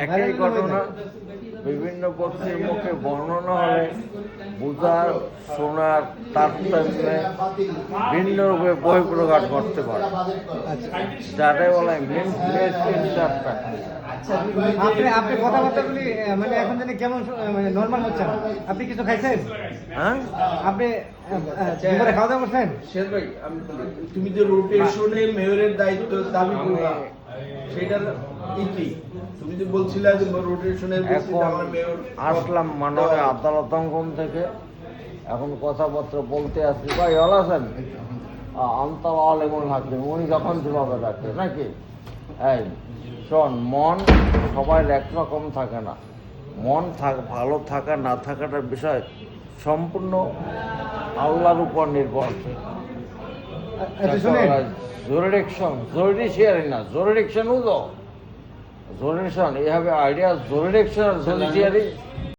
একই ঘটনা বিভিন্ন পক্ষের মুখে বর্ণনা হলে বোঝার শোনার তারতম্যে ভিন্ন রূপে বহিঃপ্রকাশ করতে পারে, যাটাই বলে মিসইন্টারপ্রেট। আপনি কথাবার্তাগুলি মানে এখন জানি কেমন মানে নর্মাল হচ্ছে না। আপনি কিছু খাইছেন? হ্যাঁ, আপনি দুপুরে খাওয়া দাওয়া করছেন? শেখ ভাই, আমি বলি, তুমি যে রোটেশনে মেয়রের দায়িত্ব দাবি করবা, সেটার কি তুমি যে বলছিলে যে রোটেশনের এখন আসলাম মাননীয় আদালত অঙ্গন থেকে, এখন কথাবার্তা বলতে আসছি। ভাই ভালো আছেন? আন্তর আলেমুল হাকিম উনি যখন যেভাবে রাখে নাকি, এই শোন, মন সবাই একরকম থাকে না। মন ভালো থাকা না থাকাটার বিষয় সম্পূর্ণ আল্লাহর উপর নির্ভরশীল। জুরিডিকশন না, জুরিডিকশন উদো, jurisdiction, you have an idea of jurisdiction or judiciary?